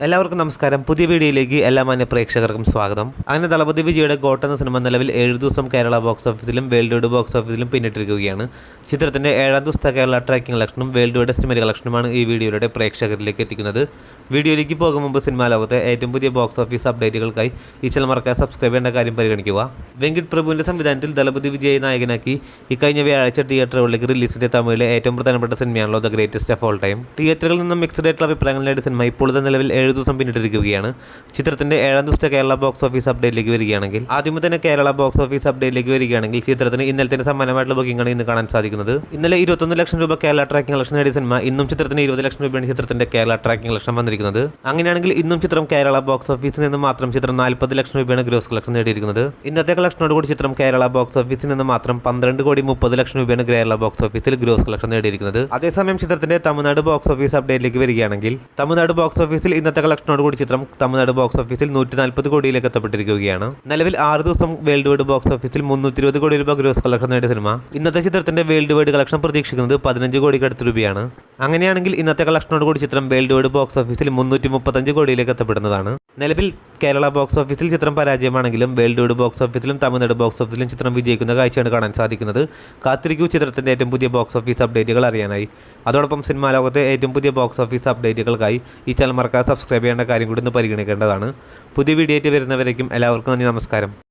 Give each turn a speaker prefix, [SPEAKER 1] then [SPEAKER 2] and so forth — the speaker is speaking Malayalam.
[SPEAKER 1] എല്ലാവർക്കും നമസ്കാരം. പുതിയ വീഡിയോയിലേക്ക് എല്ലാ മാന്യ പ്രേക്ഷകർക്കും സ്വാഗതം. അങ്ങനെ ദളപതി വിജയുടെ ഗോട്ട് എന്ന സിനിമ നിലവിൽ 7 ദിവസം കേരള ബോക്സ് ഓഫീസിലും വേൾഡ് വൈഡ് ബോക്സ് ഓഫീസിലും പിന്നിട്ടിരിക്കുകയാണ്. ചിത്രത്തിന്റെ 7ാം ദിവസത്തെ കേരള ട്രാക്കിംഗ് കളക്ഷനും വേൾഡ് വൈഡ് എസ്റ്റിമേറ്റ് കളക്ഷനുമാണ് ഈ വീഡിയോയുടെ പ്രേക്ഷകരിലേക്ക് എത്തിക്കുന്നത്. വീഡിയോയിലേക്ക് പോകും മുമ്പ് സിനിമാ ലോകത്തെ ഏറ്റവും പുതിയ ബോക്സ് ഓഫീസ് അപ്ഡേറ്റുകൾക്കായി ഈ ചാനൽ മറക്കാതെ സബ്സ്ക്രൈബ് ചെയ്യേണ്ട കാര്യം പരിഗണിക്കുക. വെങ്കിട്ട് പ്രഭുവിന്റെ സംവിധാനത്തിൽ ദളപതി വിജയെ നായകനാക്കി ഇക്കഴിഞ്ഞ വ്യാഴാഴ്ച തിയേറ്ററുകളിലേക്ക് റിലീസിന്റെ തമിഴിലെ ഏറ്റവും പ്രധാനപ്പെട്ട സിനിമയാണല്ലോ the greatest of all time. തിയേറ്ററുകളിൽ നിന്നും മിക്സ്ഡ് ആയിട്ടുള്ള അഭിപ്രായങ്ങൾ നേടിയ സിനിമ ഇപ്പോഴത്തെ നിലവിൽ 7 ദിവസം പിന്നിട്ടിരിക്കുകയാണ്. ചിത്രത്തിന്റെ 7ാം ദിവസത്തെ കേരള ബോക്സ് ഓഫീസ് അപ്ഡേറ്റിലേക്ക് വരികയാണെങ്കിൽ ആദ്യമേ തന്നെ കേരള ബോക്സ് ഓഫീസ് അപ്ഡേറ്റിലേക്ക് വരികയാണെങ്കിൽ ചിത്രത്തിന് ഇന്നലത്തെ സമാനമായിട്ടുള്ള ബുക്കിംഗാണ് ഇന്ന് കാണാൻ സാധിക്കുന്നത്. ഇന്നലെ 21 ലക്ഷം രൂപ കേരള ട്രാക്കിംഗ് കളക്ഷൻ നേടിയ സിനിമ ഇന്നും ചിത്രത്തിന് 20 ലക്ഷം രൂപയാണ് ചിത്രത്തിന്റെ കേരള ട്രാക്കിംഗ് കളക്ഷൻ വന്നിരിക്കുന്നത്. അങ്ങനെയാണെങ്കിൽ ഇന്നും ചിത്രം കേരള ബോക്സ് ഓഫീസിൽ നിന്ന് മാത്രം ചിത്രം 40 ലക്ഷം രൂപയാണ് ഗ്രോസ് കളക്ഷൻ നേടിയിരിക്കുന്നത്. ഇന്നത്തെ കളക്ഷനോട് കൂടി ചിത്രം കേരള ബോക്സ് ഓഫീസിൽ നിന്ന് മാത്രം 12,30 ലക്ഷം രൂപയാണ് കേരള ബോക്സ് ഓഫീസിൽ ഗ്രോസ് കളക്ഷൻ നേടിയിരിക്കുന്നത്. അതേസമയം ചിത്രത്തിന്റെ തമിഴ്നാട് ബോക്സ് ഓഫീസ് അപ്ഡേറ്റിലേക്ക് വരികയാണെങ്കിൽ തമിഴ്നാട് ബോക്സ് ഓഫീസിൽ ഇന്നത്തെ കളക്ഷനോട് കൂടി ചിത്രം തമിഴ്നാട് ബോക്സ് ഓഫീസിൽ 140 കോടിയിലേക്ക് എത്തപ്പെട്ടിരിക്കുകയാണ്. നിലവിൽ 6 ദിവസം വേൾഡ് വൈഡ് ബോക്സ് ഓഫീസിൽ 320 കോടി രൂപ ഗ്രോസ് കളക്ഷൻ നേടിയ സിനിമ ഇന്നത്തെ ചിത്രത്തിന്റെ വേൾഡ് വൈഡ് കളക്ഷൻ പ്രതീക്ഷിക്കുന്നത് 15 കോടിക്ക് അടുത്ത് രൂപയാണ്. അങ്ങനെയാണെങ്കിൽ ഇന്നത്തെ കളക്ഷനോട് കൂടി ചിത്രം വേൾഡ് വൈഡ് ബോക്സ് ഓഫീസിൽ 335 കോടിയിലേക്ക് എത്തപ്പെടുന്നതാണ്. നിലവിൽ കേരള ബോക്സ് ഓഫീസിൽ ചിത്രം പരാജയമാണെങ്കിലും വേൾഡ് വൈഡ് ബോക്സ് ഓഫീസിലും തമിഴ്നാട് ബോക്സ് ഓഫീസിലും ചിത്രം വിജയിക്കുന്ന കാഴ്ചയാണ് കാണാൻ സാധിക്കുന്നത്. കാത്തിരിക്കൂ ചിത്രത്തിന്റെ ഏറ്റവും പുതിയ ബോക്സ് ഓഫീസ് അപ്ഡേറ്റുകൾ അറിയാനായി. അതോടൊപ്പം സിനിമാ ലോകത്തെ ഏറ്റവും പുതിയ ബോക്സ് ഓഫീസ് അപ്ഡേറ്റുകൾക്കായി ഈ ചാനൽ മറക്കാതെ സബ്സ്ക്രൈബ് ചെയ്യേണ്ട കാര്യം കൂടി ഒന്ന് പരിഗണിക്കേണ്ടതാണ്. പുതിയ വീഡിയോ ആയിട്ട് വരുന്നവരേക്കും എല്ലാവർക്കും നന്ദി, നമസ്കാരം.